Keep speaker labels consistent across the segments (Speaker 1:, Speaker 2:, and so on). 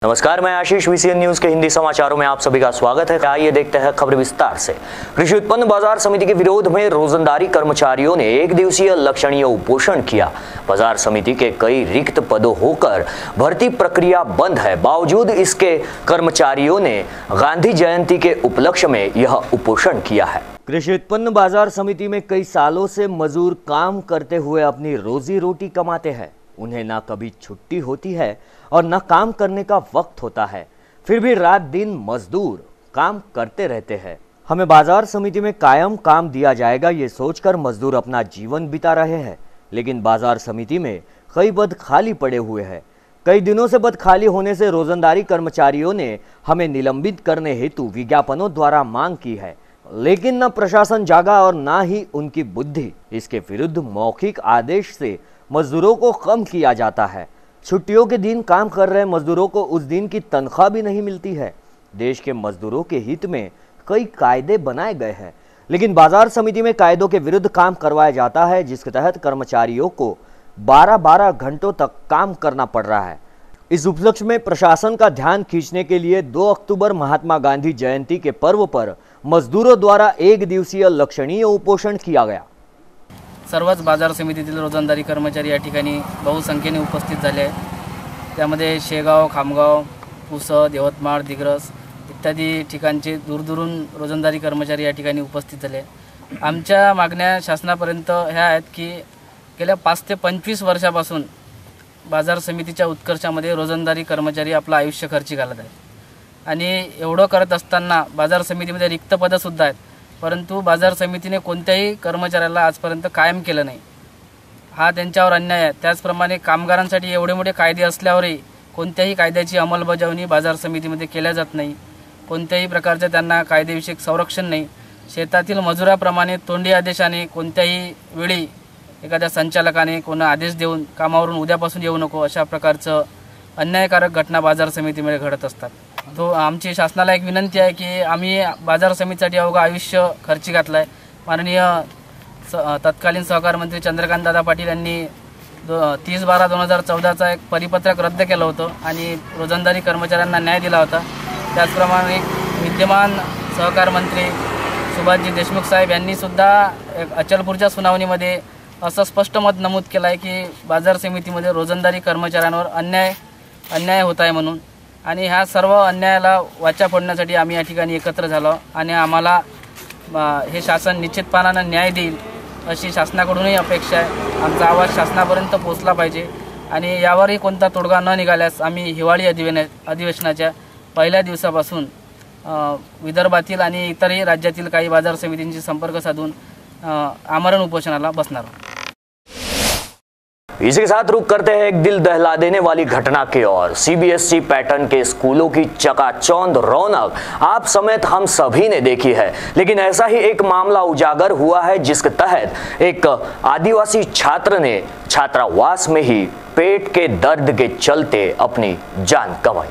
Speaker 1: नमस्कार, मैं आशीष VCN news के हिंदी समाचारों में आप सभी का स्वागत है। आइए देखते हैं खबर विस्तार से। कृषि उत्पन्न बाजार समिति के विरोध में रोजंदारी कर्मचारियों ने एक दिवसीय लक्षणीय उपोषण किया। बाजार समिति के कई रिक्त पदों होकर भर्ती प्रक्रिया बंद है, बावजूद इसके कर्मचारियों ने गांधी जयंती के उपलक्ष्य में यह उपोषण किया है। कृषि उत्पन्न बाजार समिति में कई सालों से मजदूर काम करते हुए अपनी रोजी रोटी कमाते हैं। उन्हें ना कभी छुट्टी होती है और न काम करने का वक्त होता है, फिर भी रात दिन मजदूर काम करते रहते हैं। हमें बाजार समिति में कायम काम दिया जाएगा, ये सोचकर मजदूर अपना जीवन बिता रहे हैं, लेकिन बाजार समिति में कई पद खाली पड़े हुए हैं। कई दिनों से पद खाली होने से रोजंदारी कर्मचारियों ने हमें निलंबित करने हेतु विज्ञापनों द्वारा मांग की है, लेकिन न प्रशासन जागा और न ही उनकी बुद्धि। इसके विरुद्ध मौखिक आदेश से मजदूरों को कम किया जाता है। छुट्टियों के दिन काम कर रहे मजदूरों को उस दिन की तनख्वाह भी नहीं मिलती है। देश के मजदूरों के हित में कई कायदे बनाए गए हैं, लेकिन बाजार समिति में कायदों के विरुद्ध काम करवाया जाता है, जिसके तहत कर्मचारियों को 12-12 घंटों तक काम करना पड़ रहा है। इस उपलक्ष्य में प्रशासन का ध्यान खींचने के लिए 2 अक्टूबर महात्मा गांधी जयंती के पर्व पर मजदूरों द्वारा एक दिवसीय लक्षणीय उपोषण किया गया।
Speaker 2: सर्वच बाजार समितीतील रोजंदारी कर्मचारी या ठिकाणी बहुसंख्येने उपस्थित झाले आहेत। त्यामध्ये शेगाव, खामगाव, पुसद, यवतमाळ, दिग्रस इत्यादी ठिकाणचे दूरदूरून रोजंदारी कर्मचारी या ठिकाणी उपस्थित झाले। आमच्या मागण्या शासनापर्यंत ह्या आहेत की गेल्या 5 ते 25 वर्षापासून बाजार समितीच्या उत्कर्षामध्ये रोजंदारी कर्मचारी आपलं आयुष्य खर्ची घालत आहेत आणि एवढं करत असताना बाजार समितीमध्ये रिक्त पदसुद्धा आहेत, परंतु बाजार समितीने कोणत्याही कर्मचाऱ्याला आजपर्यंत कायम केलं नाही। हा त्यांच्यावर अन्याय आहे। त्याचप्रमाणे कामगारांसाठी एवढे मोठे कायदे असल्यावरही कोणत्याही कायद्याची अंमलबजावणी बाजार समितीमध्ये केल्या जात नाही। कोणत्याही प्रकारचे त्यांना कायदेविषयक संरक्षण नाही। शेतातील मजुराप्रमाणे तोंडी आदेशाने कोणत्याही वेळी एखाद्या संचालकाने कोणा आदेश देऊन कामावरून उद्यापासून येऊ नको अशा प्रकारचं अन्यायकारक घटना बाजार समितीमध्ये घडत असतात। तो आमची शासनाला एक विनंती आहे की आम्ही बाजार समितीसाठी अवघं आयुष्य खर्ची घातलं आहे। माननीय तत्कालीन सहकार मंत्री चंद्रकांत दादा पाटील यांनी 30/12/2014चा एक परिपत्रक रद्द केलं होतं आणि रोजंदारी कर्मचाऱ्यांना न्याय दिला होता। त्याचप्रमाणे विद्यमान सहकार मंत्री सुभाषजी देशमुख साहेब यांनी सुद्धा अचलपूरच्या सुनावणीमध्ये असं स्पष्ट मत नमूद केलं आहे की बाजार समितीमध्ये रोजंदारी कर्मचाऱ्यांवर अन्याय होत आहे म्हणून। आणि ह्या सर्व अन्यायाला वाचा फोडण्यासाठी आम्ही या ठिकाणी एकत्र झालो आणि आम्हाला हे शासन निश्चितपणाने न्याय देईल अशी शासनाकडूनही अपेक्षा आहे। आमचा आवाज शासनापर्यंत पोहोचला पाहिजे आणि यावरही कोणता तोडगा न निघाल्यास आम्ही हिवाळी अधिवेशनाच्या पहिल्या दिवसापासून विदर्भातील आणि इतरही राज्यातील काही बाजार समितींशी संपर्क साधून आमरण उपोषणाला बसणार आहोत।
Speaker 1: इसी के साथ रुक करते हैं एक दिल दहला देने वाली घटना की ओर। सीबीएसई पैटर्न के स्कूलों की चकाचौंध रौनक आप समेत हम सभी ने देखी है, लेकिन ऐसा ही एक मामला उजागर हुआ है जिसके तहत एक आदिवासी छात्र ने छात्रावास में ही पेट के दर्द के चलते अपनी जान गंवाई।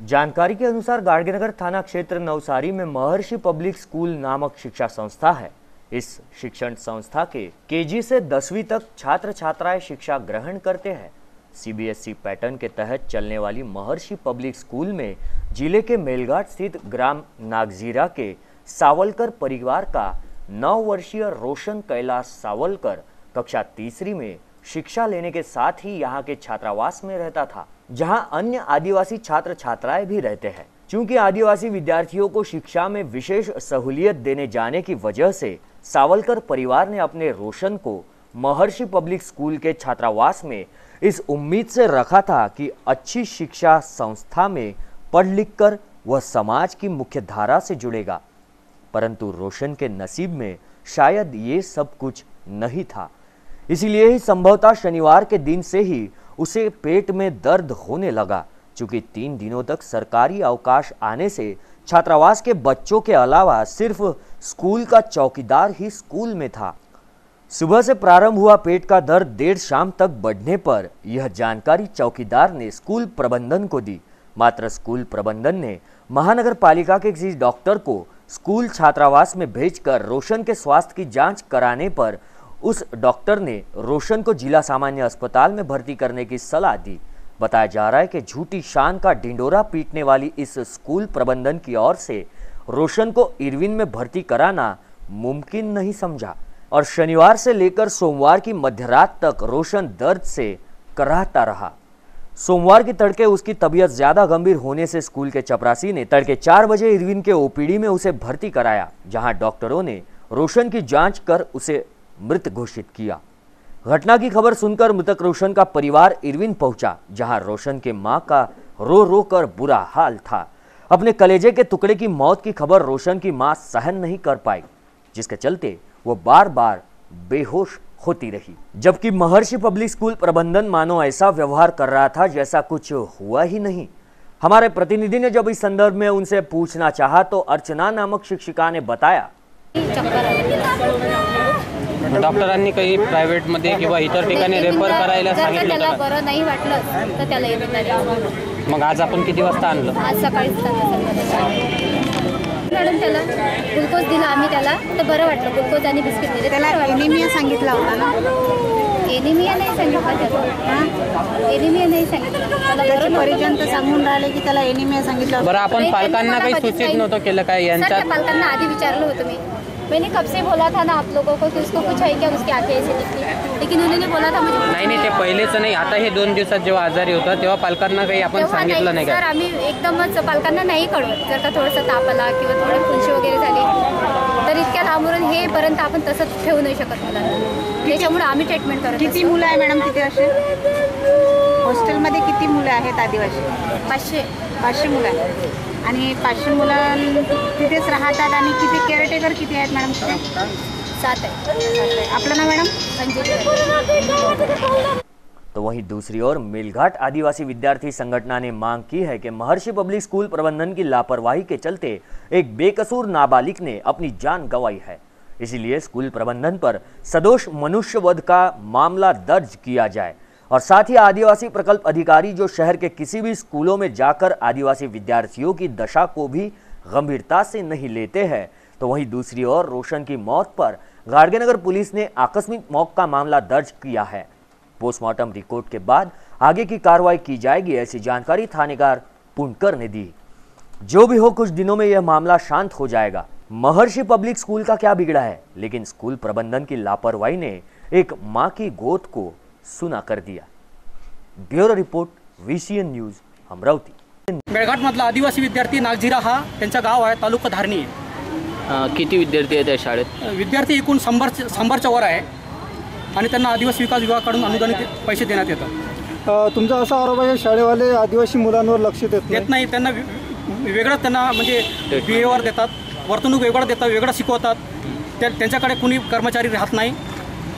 Speaker 1: जानकारी के अनुसार गाड़गेनगर थाना क्षेत्र नवसारी में महर्षि पब्लिक स्कूल नामक शिक्षा संस्था है। इस शिक्षण संस्था के केजी से 10वीं तक छात्र छात्राएं शिक्षा ग्रहण करते हैं। सीबीएसई पैटर्न के तहत चलने वाली महर्षि पब्लिक स्कूल में जिले के मेलघाट स्थित ग्राम नागजीरा के सावलकर परिवार का 9 वर्षीय रोशन कैलाश सावलकर कक्षा 3री में शिक्षा लेने के साथ ही यहाँ के छात्रावास में रहता था, जहाँ अन्य आदिवासी छात्र छात्राएं भी रहते हैं। चूंकि आदिवासी विद्यार्थियों को शिक्षा में विशेष सहूलियत देने जाने की वजह से सावलकर परिवार ने अपने रोशन को महर्षि पब्लिक स्कूल के छात्रावास में इस उम्मीद से रखा था कि अच्छी शिक्षा संस्था में पढ़ लिख कर वह समाज की मुख्य धारा से जुड़ेगा, परंतु रोशन के नसीब में शायद ये सब कुछ नहीं था। इसीलिए ही संभवतः शनिवार के दिन से ही उसे पेट में दर्द होने लगा। चूंकि 3 दिनों तक सरकारी अवकाश आने से छात्रावास के बच्चों के अलावा सिर्फ स्कूल का चौकीदार ही स्कूल में था। सुबह से प्रारंभ हुआ पेट का दर्द देर शाम तक बढ़ने पर यह जानकारी चौकीदार ने स्कूल प्रबंधन को दी। मात्र स्कूल प्रबंधन ने महानगर पालिका के किसी डॉक्टर को स्कूल छात्रावास में भेजकर रोशन के स्वास्थ्य की जांच कराने पर उस डॉक्टर ने रोशन को जिला सामान्य अस्पताल में भर्ती करने की सलाह दी। बताया जा रहा है कि झूठी शान का ढिंडोरा पीटने वाली इस स्कूल प्रबंधन की ओर से रोशन को इरविन में भर्ती कराना मुमकिन नहीं समझा और शनिवार से लेकर सोमवार की मध्यरात तक रोशन दर्द से कराहता रहा। सोमवार की तड़के उसकी तबीयत ज्यादा गंभीर होने से स्कूल के चपरासी ने तड़के 4 बजे इरविन के ओपीडी में उसे भर्ती कराया, जहां डॉक्टरों ने रोशन की जांच कर उसे मृत घोषित किया। घटना की खबर सुनकर मृतक रोशन का परिवार इरविन पहुंचा, जहां रोशन के मां का रो रो कर बुरा हाल था। अपने कलेजे के टुकड़े की मौत की खबर रोशन की मां सहन नहीं कर पाई, जिसके चलते वो बार बार बेहोश होती रही। जबकि महर्षि पब्लिक स्कूल प्रबंधन मानो ऐसा व्यवहार कर रहा था जैसा कुछ हुआ ही नहीं। हमारे प्रतिनिधि ने जब इस संदर्भ में उनसे पूछना चाहा तो अर्चना नामक शिक्षिका ने बताया,
Speaker 3: डॉक्टरांनी काही प्रायव्हेटमध्ये किंवा इतर ठिकाणी रेफर करायला सांगितलं
Speaker 4: त्याला
Speaker 3: का?
Speaker 4: बरं नाही वाटलं तर त्याला येऊन द्यायचं.
Speaker 3: मग आज आपण किती वाजता आणलं?
Speaker 4: आज सकाळीच मॅडम त्याला ग्लुकोज दिला आम्ही त्याला, तर बरं वाटलं. ग्लुकोज आणि बिस्किट दिले.
Speaker 5: त्याला एनिमिया सांगितला होता ना?
Speaker 4: एनिमिया नाही सांगितलं त्याला. एनिमिया नाही सांगितलं त्याला.
Speaker 5: त्याचे परिजन तर सांगून राहिले की त्याला एनिमिया सांगितलं.
Speaker 3: बरं, आपण पालकांना काही सूचित नव्हतं केलं काय यांच्या?
Speaker 4: पालकांना आधी विचारलं होतं मैंने कब से बोला था ना आप लोगों को कि उसको कुछ है क्या, उसकी आंखें ऐसे दिखती, लेकिन उन्होंने बोला था मुझे
Speaker 3: नाही ते पहिलेच नाही, आता हे 2 दिवसात जेव्हा आजारी होता तेव्हा पालकांना काही आपण सांगितलं नाही का?
Speaker 4: सर आम्ही एकदमच पालकांना नाही कळवत. जर का थोडंसं ताप आला किंवा थोडे फुंशी वगैरे झाली तर इतक्या लांबून हे पर्यंत आपण तसंच ठेवू नाही शकत मुलांना. त्याच्यामुळे आम्ही ट्रीटमेंट करतो.
Speaker 5: किती मुलं आहे मॅडम तिथे असे हॉस्टेलमध्ये? किती मुलं आहेत आदिवासी? 500 मुलं आहेत. आणि 500 मुलं तिथेच राहतात. आणि किती केअरटेकर किती आहेत मॅडम तिथे?
Speaker 4: 7 आहे.
Speaker 5: आपलं नाव मॅडम?
Speaker 4: अंजली.
Speaker 1: तो वहीं दूसरी ओर मेलघाट आदिवासी विद्यार्थी संगठन ने मांग की है कि महर्षि पब्लिक स्कूल प्रबंधन की लापरवाही के चलते एक बेकसूर नाबालिग ने अपनी जान गंवाई है। इसीलिए स्कूल प्रबंधन पर सदोष मनुष्यवध का मामला दर्ज किया जाए और साथ ही आदिवासी प्रकल्प अधिकारी जो शहर के किसी भी स्कूलों में जाकर आदिवासी विद्यार्थियों की दशा को भी गंभीरता से नहीं लेते हैं, तो वहीं दूसरी ओर रोशन की मौत पर गाड़गेनगर पुलिस ने आकस्मिक मौत का मामला दर्ज किया है। पोस्टमार्टम रिपोर्ट के बाद आगे की कार्रवाई की जाएगी, ऐसी जानकारी थानेदार पुणकर ने दी। जो भी हो, कुछ दिनों में यह मामला शांत हो जाएगा। महर्षि पब्लिक स्कूल का क्या बिगड़ा है, लेकिन स्कूल प्रबंधन की लापरवाही ने एक मां की गोद को सुना कर दिया। Bureau report, VCN news, Amravati.
Speaker 6: Melghat मधला आदिवासी विद्यार्थी नागझिरा हा त्यांचा गाव आहे, तालुका धारणी आहे।
Speaker 3: किती विद्यार्थी आहेत त्या शाळेत?
Speaker 6: विद्यार्थी एकूण 100च्या वर आहे आणि त्यांना आदिवासी विकास विभागाकडून अनुदानित पैसे देण्यात येतात।
Speaker 7: तुमचा असा आरोप आहे शाळेवाले आदिवासी मुलांवर लक्ष देत
Speaker 6: नाही, त्यांना वेगळं त्यांना म्हणजे बिहेवियर देतात, वर्तणूक वेगळं देतात, वेगळं शिकवतात। त्यांच्याकडे कुणी कर्मचारी राहत नाही,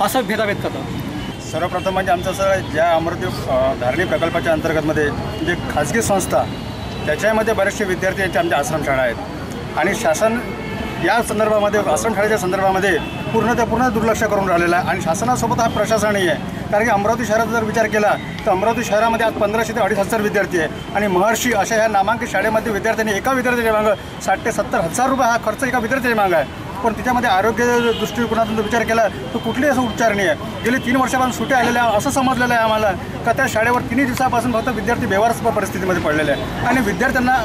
Speaker 6: असं भेदाभेद करतात।
Speaker 8: सर्वप्रथम म्हणजे आमचं असं ज्या अमरावती धारणी प्रकल्पाच्या अंतर्गतमध्ये जे खाजगी संस्था त्याच्यामध्ये बरेचसे विद्यार्थी यांच्या आमच्या आश्रमशाळा आहेत आणि शासन या संदर्भामध्ये आश्रमशाळेच्या संदर्भामध्ये पूर्ण दुर्लक्ष करून राहिलेलं आहे आणि शासनासोबत हा प्रशासनही आहे। कारण की अमरावती शहराचा जर विचार केला तर अमरावती शहरामध्ये आज 1500 ते 2500 विद्यार्थी आहे आणि महर्षी अशा ह्या नामांकित शाळेमध्ये विद्यार्थ्यांनी एका विद्यार्थ्याच्या मागं 60 ते 70 हजार रुपये हा खर्च एका विद्यार्थ्याच्या मागं आहे। पण त्याच्यामध्ये आरोग्य दृष्टिकोनातून विचार केला तर कुठलीही असं उपचार नाही आहे। गेली 3 वर्षापासून सुट्या आलेल्या असं समजलेलं आहे आम्हाला का त्या शाळेवर 3 दिवसापासून फक्त विद्यार्थी बेवारस परिस्थितीमध्ये पडलेले आहे आणि विद्यार्थ्यांना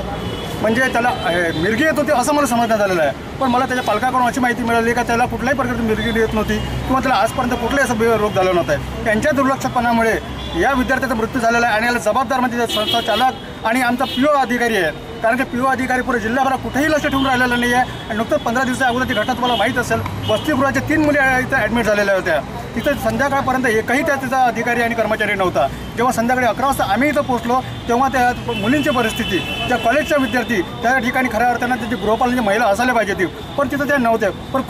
Speaker 8: म्हणजे त्याला मिरगी येत होती असं मला समजण्यात आलेलं आहे। पण मला त्याच्या पालकाकडून अशी माहिती मिळाली का त्याला कुठल्याही प्रकारची मिरगी येत नव्हती किंवा त्याला आजपर्यंत कुठलाही असं रोग झाला नव्हता। त्यांच्या दुर्लक्षपणामुळे या विद्यार्थ्याचा मृत्यू झालेला आहे आणि याला जबाबदार म्हणजे संस्था चालक आणि आमचा PO अधिकारी आहे। कारण की PO अधिकारी पुरे जिल्ह्याभरात कुठेही लक्ष ठेवून राहिलेलं नाही आहे आणि नुकतंच 15 दिवसा अगोदरची घटना तुम्हाला माहीत असेल, वसतिगृहाच्या 3 मुली इथं ॲडमिट झालेल्या होत्या। तिथं संध्याकाळपर्यंत एकही त्याचा अधिकारी आणि कर्मचारी नव्हता। जेव्हा संध्याकाळी 11 वाजता आम्ही इथं पोहोचलो तेव्हा त्या मुलींची परिस्थिती, त्या कॉलेजच्या विद्यार्थी त्या ठिकाणी खऱ्या अर्थानं त्याची गृहपालनाची महिला असायला पाहिजे ती, पण तिथं त्या नव्हत्या। पण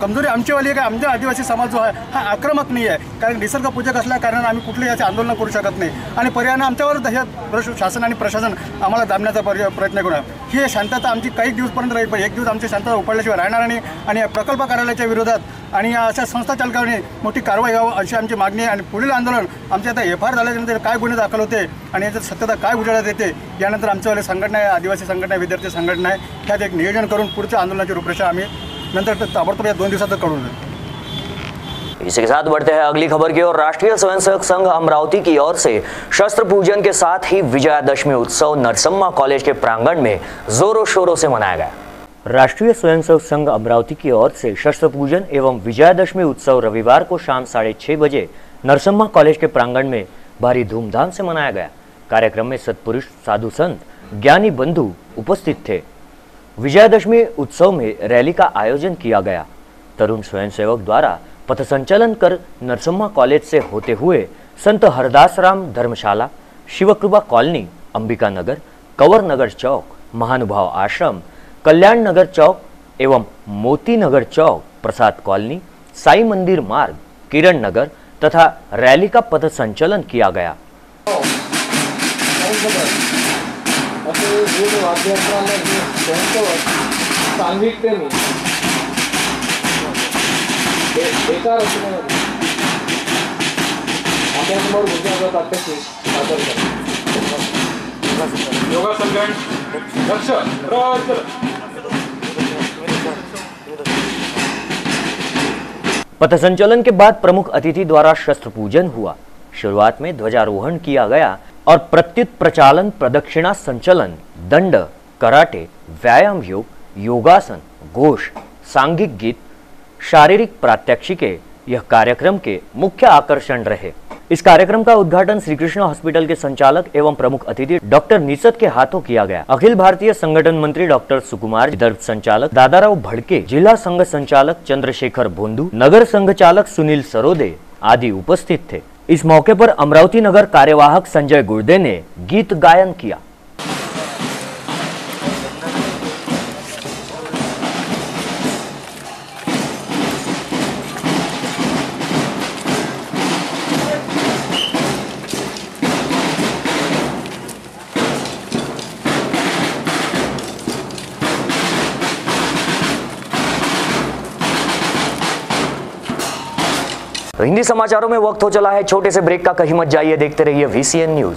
Speaker 8: कमजोरी आमचीवाली आहे की आमच्या आदिवासी समाज जो आहे हा आक्रमक नाही आहे, कारण निसर्ग पूजक असल्या कारणानं आम्ही कुठलेही याचे आंदोलन करू शकत नाही आणि पर्यायानं आमच्यावर हे शासन आणि प्रशासन आम्हाला दाबण्याचा प्रयत्न करू। ही शांतता आमची काही दिवसपर्यंत राहील, पण एक दिवस आमची शांतता उपाडल्याशिवाय राहणार नाही आणि या प्रकल्प कार्यालयाच्या विरोधात आणि अशा संस्था चालकांनी मोठी कारवाई व्हावी अशी आमची मागणी आहे। आणि पुढील आंदोलन आमच्या आता FIR झाल्यानंतर काय गुन्हे दाखल होते आणि याच्यात सत्यता काय उजेडात येते यानंतर आमच्यावाले संघटना आहे, आदिवासी संघटना, विद्यार्थी संघटना आहे, त्यात एक नियोजन करून पुढच्या आंदोलनाची रूपरेषा आम्ही नंतर ताबडतोब या 2 दिवसातच कळवून देऊ।
Speaker 1: इसी के साथ बढ़ते हैं अगली खबर की ओर। राष्ट्रीय स्वयंसेवक संघ अमरावती की ओर से शस्त्र पूजन के साथ ही विजयादशमी उत्सव नरसम्मा कॉलेज के प्रांगण में जोरों शोरों से मनाया गया। राष्ट्रीय स्वयंसेवक संघ अमरावती की ओर से शस्त्र पूजन एवं विजयादशमी उत्सव रविवार को शाम 6:30 बजे नरसम्मा कॉलेज के प्रांगण में भारी धूमधाम से मनाया गया। कार्यक्रम में सत्पुरुष, साधु संत, ज्ञानी बंधु उपस्थित थे। विजयादशमी उत्सव में रैली का आयोजन किया गया। तरुण स्वयंसेवक द्वारा पथ संचलन कर नरसम्मा कॉलेज से होते हुए संत हरदास राम धर्मशाला, शिवकृपा कॉलोनी, अंबिका नगर, कंवर नगर चौक, महानुभाव आश्रम, कल्याण नगर चौक एवं मोती नगर चौक, प्रसाद कॉलोनी, साई मंदिर मार्ग, किरण नगर तथा रैली का पथ संचलन किया गया। पथ संचलन के बाद प्रमुख अतिथि द्वारा शस्त्र पूजन हुआ। शुरुआत में ध्वजारोहण किया गया और प्रत्युत प्रचालन, प्रदक्षिणा संचलन, दंड, कराटे, व्यायाम योग, योगासन, घोष, सांघिक गीत, शारीरिक प्रात्यक्षिके यह कार्यक्रम के मुख्य आकर्षण रहे। इस कार्यक्रम का उद्घाटन श्री कृष्ण हॉस्पिटल के संचालक एवं प्रमुख अतिथि डॉक्टर निसत के हाथों किया गया। अखिल भारतीय संगठन मंत्री डॉक्टर सुकुमार, विदर्भ संचालक दादाराव भड़के, जिला संघ संचालक चंद्रशेखर भोंदू, नगर संघ चालक सुनील सरोदे आदि उपस्थित थे। इस मौके पर अमरावती नगर कार्यवाहक संजय गुर्दे ने गीत गायन किया। तो हिंदी समाचारों में वक्त हो चला है छोटे से ब्रेक का, कहीं मत जाइए, देखते रहिए VCN न्यूज।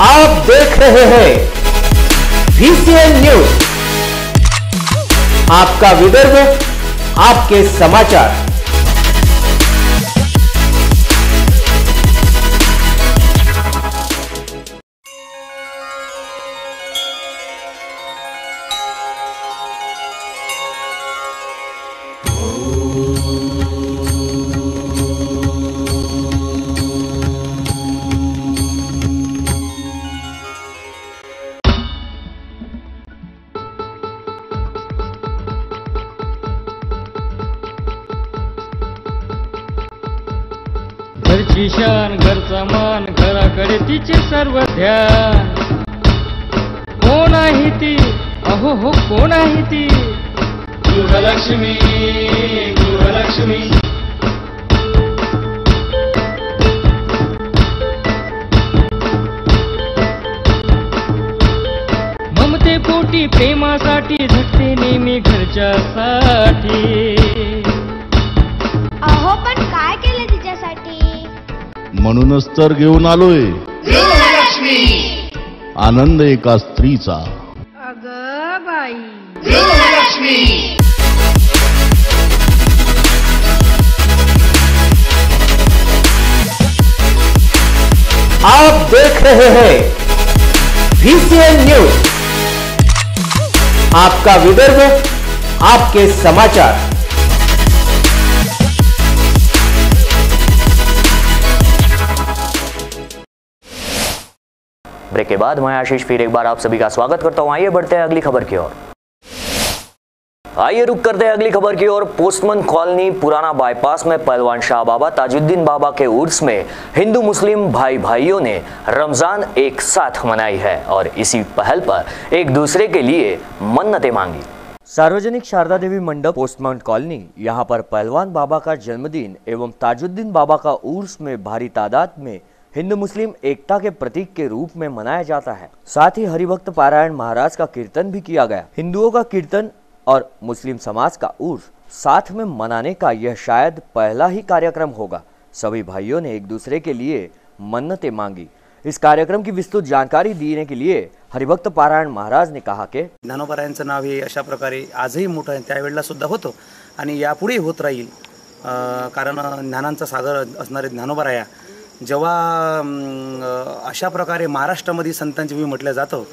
Speaker 9: आप देख रहे हैं VCN न्यूज, आपका विदर्भ, आपके समाचार।
Speaker 10: घरची शान, घरचा मान, घराकडे तिचे सर्व ध्यान। कोण आहे ती, अहो हो कोण आहे ती, गृहलक्ष्मी, गृहलक्ष्मी। ममते पोटी, प्रेमासाठी झटते नेहमी घरच्यासाठी।
Speaker 11: अहो पण काय केलं तिच्यासाठी,
Speaker 12: म्हणूनच तर घेऊन आलोय
Speaker 11: गृहलक्ष्मी,
Speaker 12: आनंद एका स्त्रीचा।
Speaker 11: अगं बाई, गृहलक्ष्मी।
Speaker 9: आप देख रहे हैं VCN न्यूज, आपका विदर्भ, आपके समाचार।
Speaker 1: ब्रेक के बाद मैं आशीष फिर एक बार आप सभी का स्वागत करता हूं। आइए बढ़ते हैं अगली खबर की ओर। आइए रुक करते हैं अगली खबर की ओर। पोस्टमैन कॉलोनी पुराना बाईपास में पहलवान शाह बाबा ताजुद्दीन बाबा के उर्स में हिंदू मुस्लिम भाई भाइयों ने रमजान एक साथ मनाई है और इसी पहल पर एक दूसरे के लिए मन्नतें मांगी। सार्वजनिक शारदा देवी मंडप पोस्टमैन कॉलोनी, यहाँ पर पहलवान बाबा का जन्मदिन एवं ताजुद्दीन बाबा का उर्स में भारी तादाद में हिंदू मुस्लिम एकता के प्रतीक के रूप में मनाया जाता है। साथ ही हरिभक्त पारायण महाराज का कीर्तन भी किया गया। हिंदुओं का कीर्तन और मुस्लिम समाज का उर्स साथ में मनाने का यह शायद पहला ही कार्यक्रम होगा। सभी भाइयों ने एक दूसरे के लिए मन्नतें मांगी। इस कार्यक्रम की विस्तृत जानकारी देने के लिए हरिभक्त पारायण महाराज ने कहा कि
Speaker 13: ज्ञानोबारायांचं नाव हे अशा प्रकारे आजही मोठं आहे, त्यावेळेला सुद्धा होतं आणि यापुढेही होत राहील. कारण ज्ञानांचा सागर असणारे ज्ञानोबाराया जेव्हा अशा प्रकारे महाराष्ट्रामध्ये संतांची भूमी म्हटलं जातं,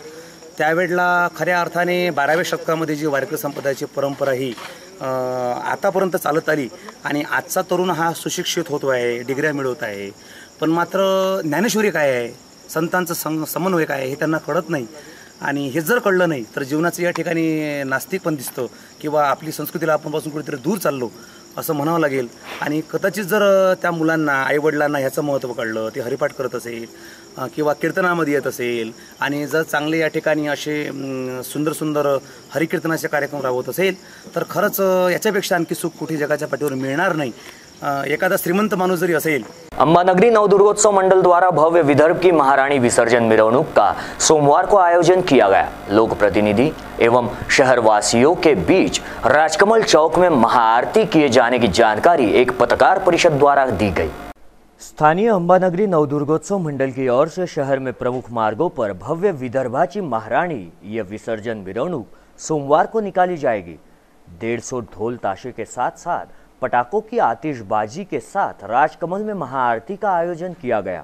Speaker 13: त्यावेळेला खऱ्या अर्थाने 12व्या शतकामध्ये जी वारकरी संप्रदायाची परंपरा ही आतापर्यंत चालत आली आणि आजचा तरुण हा सुशिक्षित होतो आहे, डिग्र्या मिळवत आहे, पण मात्र ज्ञानेश्वरी काय आहे, संतांचं समन्वय काय आहे हे त्यांना कळत नाही. आणि हे जर कळलं नाही तर जीवनाचं या ठिकाणी नास्तिक पण दिसतं किंवा आपली संस्कृतीला आपणपासून कुठेतरी दूर चाललो असं म्हणावं लागेल. आणि कदाचित जर त्या मुलांना आईवडिलांना ह्याचं महत्त्व कळलं, ते हरिपाठ करत असेल किंवा कीर्तनामध्ये येत असेल आणि जर चांगले या ठिकाणी असे सुंदर सुंदर हरिकीर्तनाचे कार्यक्रम राबवत असेल तर खरंच याच्यापेक्षा आणखी सुख कुठे जगाच्या पाठीवर मिळणार नाही. एखादा श्रीमंत माणूस जरी असेल.
Speaker 1: अंबानगरी नवदुर्गोत्सव मंडल द्वारा भव्य विदर्भ की महारानी विसर्जन मिरौनुक का सोमवार को आयोजन किया गया. लोक प्रतिनिधि एवं शहरवासियों के बीच राजकमल चौक में महाआरती किए जाने की जानकारी एक पत्रकार परिषद द्वारा दी गई. स्थानीय अंबानगरी नवदुर्गोत्सव मंडल की ओर से शहर में प्रमुख मार्गों पर भव्य विदर्भाची महारानी ये विसर्जन मिरौनुक सोमवार को निकाली जाएगी. 150 ढोल ताशे के साथ साथ पटाखों की आतिशबाजी के साथ राजकमल में महाआरती का आयोजन किया गया.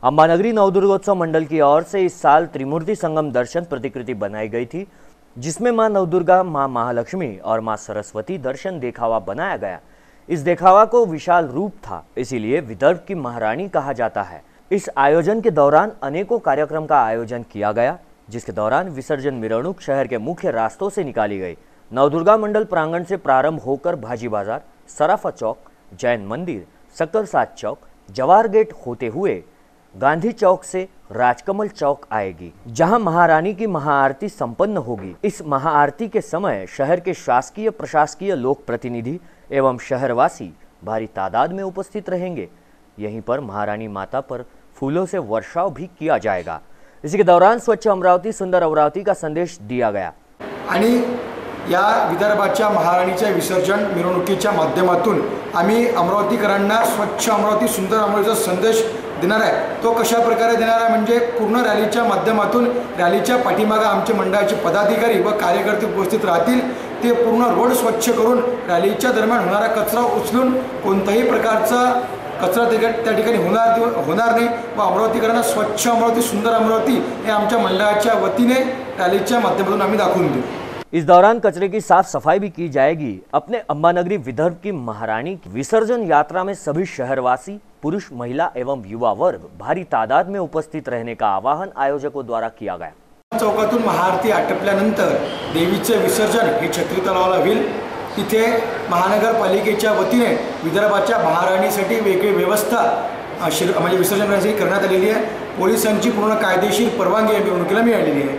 Speaker 1: अंबानगरी नवदुर्गोत्सव मंडल की ओर से इस साल त्रिमूर्ति संगम दर्शन प्रतिकृति बनाई गई थी, जिसमें मां नवदुर्गा, मां महालक्ष्मी और मां सरस्वती दर्शन देखावा बनाया गया. इस देखावा को विशाल रूप था, इसीलिए विदर्भ की महारानी कहा जाता है. इस आयोजन के दौरान अनेकों कार्यक्रम का आयोजन किया गया, जिसके दौरान विसर्जन मिरौनुक शहर के मुख्य रास्तों से निकाली गई. नवदुर्गा मंडल प्रांगण से प्रारंभ होकर भाजी बाजार, सराफा चौक, जैन मंदिर, सक्करसाद चौक, जवाहर गेट होते हुए गांधी चौक से राजकमल चौक आएगी, जहां महारानी की महाआरती संपन्न होगी. इस महाआरती के समय शहर के शासकीय प्रशासकीय लोक प्रतिनिधि एवं शहरवासी भारी तादाद में उपस्थित रहेंगे. यहीं पर महारानी माता पर फूलों से वर्षाव भी किया जाएगा. इसी के दौरान स्वच्छ अमरावती सुंदर अमरावती का संदेश दिया गया.
Speaker 14: आणि या विदर्भाच्या महाराणीच्या विसर्जन मिरवणुकीच्या माध्यमातून आम्ही अमरावतीकरांना स्वच्छ अमरावती सुंदर अमरावतीचा संदेश देणार आहे. तो कशा प्रकारे देणार आहे म्हणजे पूर्ण रॅलीच्या माध्यमातून रॅलीच्या पाठीमागे आमचे मंडळाचे पदाधिकारी व कार्यकर्ते उपस्थित राहतील. ते पूर्ण रोड स्वच्छ करून रॅलीच्या दरम्यान होणारा कचरा उचलून कोणत्याही प्रकारचा कचरा त्या ठिकाणी होणार नाही व अमरावतीकरांना स्वच्छ अमरावती सुंदर अमरावती हे आमच्या मंडळाच्या वतीने रॅलीच्या माध्यमातून आम्ही दाखवून देऊ.
Speaker 1: इस दौरान कचरे की साफ सफाई भी की जाएगी. अपने अंबानगरी विदर्भ की महारानी विसर्जन यात्रा में सभी शहरवासी, पुरुष, महिला एवं युवा वर्ग भारी तादाद में उपस्थित रहने का आवाहन आयोजकों द्वारा किया गया.
Speaker 14: चौकातून महाआरती आटपल्यानंतर देवीचे विसर्जन हे छत्री तलावाला होईल. तिथे महानगरपालिकेच्या वतीने विदर्भाच्या महाराणीसाठी वेगळी व्यवस्था म्हणजे विसर्जनासाठी करण्यात आलेली आहे. पोलिसांची पूर्ण कायदेशीर परवानगी या मिरवणुकीला मिळालेली आहे.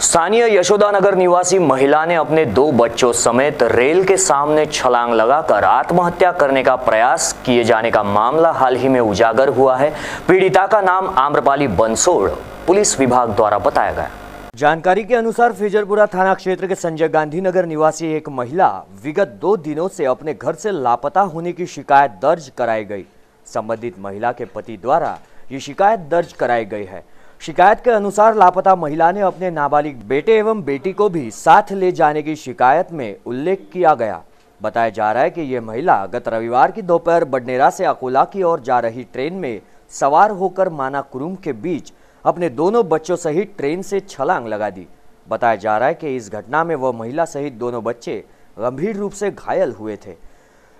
Speaker 1: स्थानीय यशोदानगर निवासी महिला ने अपने 2 बच्चों समेत रेल के सामने छलांग लगाकर आत्महत्या करने का प्रयास किए जाने का मामला हाल ही में उजागर हुआ है. पीड़िता का नाम आम्रपाली बंसोड़ पुलिस विभाग द्वारा बताया गया. जानकारी के अनुसार फिजरपुरा थाना क्षेत्र के संजय गांधी नगर निवासी एक महिला विगत 2 दिनों से अपने घर से लापता होने की शिकायत दर्ज कराई गई. संबंधित महिला के पति द्वारा ये शिकायत दर्ज कराई गई है. शिकायत के अनुसार लापता महिला ने अपने नाबालिग बेटे एवं बेटी को भी साथ ले जाने की शिकायत में उल्लेख किया गया. बताया जा रहा है कि यह महिला गत रविवार की दोपहर बडनेरा से अकोला की ओर जा रही ट्रेन में सवार होकर मानाकुरुम के बीच अपने दोनों बच्चों सहित ट्रेन से छलांग लगा दी. बताया जा रहा है कि इस घटना में वह महिला सहित दोनों बच्चे गंभीर रूप से घायल हुए थे.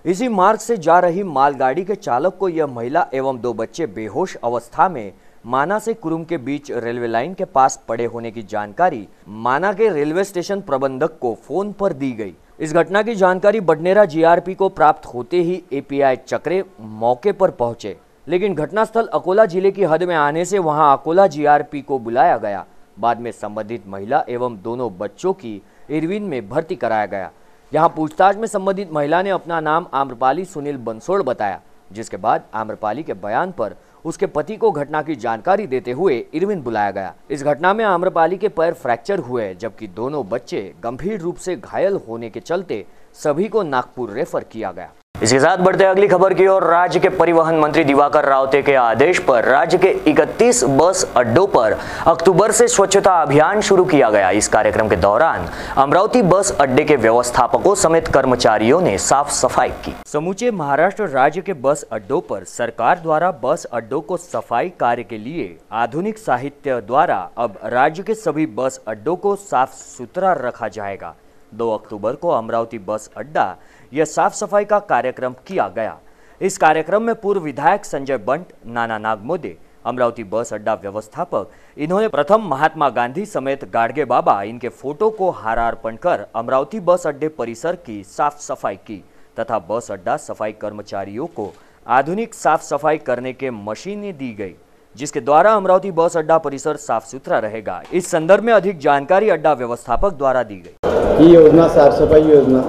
Speaker 1: इसी मार्ग से जा रही मालगाड़ी के चालक को यह महिला एवं 2 बच्चे बेहोश अवस्था में माना से कुरुम के बीच रेलवे लाइन के पास पड़े होने की जानकारी माना के रेलवे स्टेशन प्रबंधक को फोन पर दी गई. इस घटना की जानकारी बडनेरा जीआरपी को प्राप्त होते ही एपीआई चक्रे मौके पर पहुंचे, लेकिन घटनास्थल अकोला जिले की हद में आने से वहां अकोला जीआरपी को बुलाया गया. बाद में संबंधित महिला एवं दोनों बच्चों की इरविन में भर्ती कराया गया. यहाँ पूछताछ में संबंधित महिला ने अपना नाम आम्रपाली सुनील बंसोड़ बताया, जिसके बाद आम्रपाली के बयान पर उसके पति को घटना की जानकारी देते हुए इरविन बुलाया गया. इस घटना में आम्रपाली के पैर फ्रैक्चर हुए, जबकि दोनों बच्चे गंभीर रूप से घायल होने के चलते सभी को नागपुर रेफर किया गया. इसके साथ बढ़ते अगली खबर की ओर। राज्य के परिवहन मंत्री दिवाकर रावते के आदेश पर राज्य के 31 बस अड्डों पर अक्टूबर से स्वच्छता अभियान शुरू किया गया। इस कार्यक्रम के दौरान अमरावती बस अड्डे के व्यवस्थापकों समेत कर्मचारियों ने साफ सफाई की। समूचे महाराष्ट्र राज्य के बस अड्डों पर सरकार द्वारा बस अड्डों को सफाई कार्य के लिए आधुनिक साहित्य द्वारा अब राज्य के सभी बस अड्डों को साफ सुथरा रखा जाएगा। 2 अक्टूबर को अमरावती बस अड्डा यह साफ सफाई का कार्यक्रम किया गया। इस कार्यक्रम में पूर्व विधायक संजय बंट, नाना नागमोदे, अमरावती बस अड्डा व्यवस्थापक, इन्होंने प्रथम महात्मा गांधी समेत गाडगे बाबा इनके फोटो को हार अर्पण कर अमरावती बस अड्डे परिसर की साफ सफाई की तथा बस अड्डा सफाई कर्मचारियों को आधुनिक साफ सफाई करने के मशीनें दी गई, जिसके द्वारा अमरावती बस अड्डा परिसर साफ सुथरा रहेगा। इस संदर्भ में अधिक जानकारी अड्डा व्यवस्थापक द्वारा दी गई।
Speaker 15: ही योजना साफसफाई योजना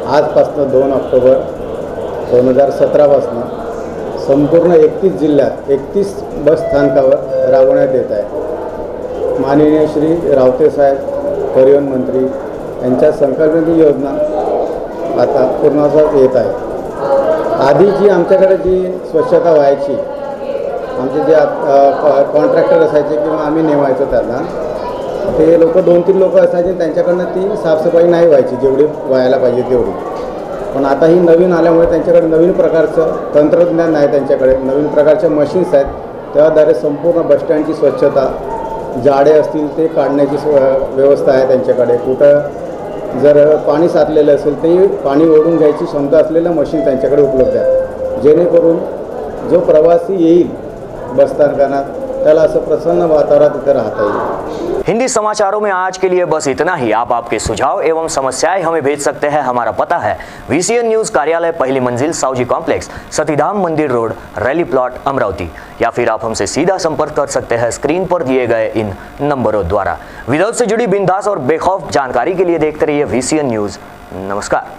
Speaker 15: आजपासून 2 ऑक्टोबर 2017 पासून संपूर्ण 31 जिल्ह्यात 31 बस स्थानकावर राबवण्यात येत आहे। माननीय श्री रावते साहेब परिवहन मंत्री यांच्या संकल्पनेत ही योजना आता पूर्णत्वास येत आहे। आधी जी आमच्याकडे जी स्वच्छता व्हायची, आमचे जे कॉन्ट्रॅक्टर असायचे किंवा आम्ही नेमायचो त्यांना, ते लोक 2-3 लोक असायचे, त्यांच्याकडनं ती साफसफाई नाही व्हायची जेवढी व्हायला पाहिजे तेवढी। पण आता ही नवीन आल्यामुळे त्यांच्याकडे नवीन प्रकारचं तंत्रज्ञान आहे, त्यांच्याकडे नवीन प्रकारच्या मशीन्स आहेत, त्याद्वारे संपूर्ण बसस्टँडची स्वच्छता, जाडे असतील ते काढण्याची व्यवस्था आहे त्यांच्याकडे। कुठं जर पाणी साचलेलं असेल ते पाणी ओढून घ्यायची क्षमता असलेलं मशीन त्यांच्याकडे उपलब्ध आहे, जेणेकरून जो प्रवासी येईल बस स्थानकात त्याला असं प्रसन्न वातावरण इथे राहता येईल।
Speaker 1: हिंदी समाचारों में आज के लिए बस इतना ही। आप आपके सुझाव एवं समस्याएं हमें भेज सकते हैं। हमारा पता है VCN न्यूज कार्यालय, पहली मंजिल, सावजी कॉम्प्लेक्स, सतीधाम मंदिर रोड, रैली प्लॉट, अमरावती। या फिर आप हमसे सीधा संपर्क कर सकते हैं स्क्रीन पर दिए गए इन नंबरों द्वारा। विदर्भ से जुड़ी बिंदास और बेखौफ जानकारी के लिए देखते रहिए VCN न्यूज। नमस्कार।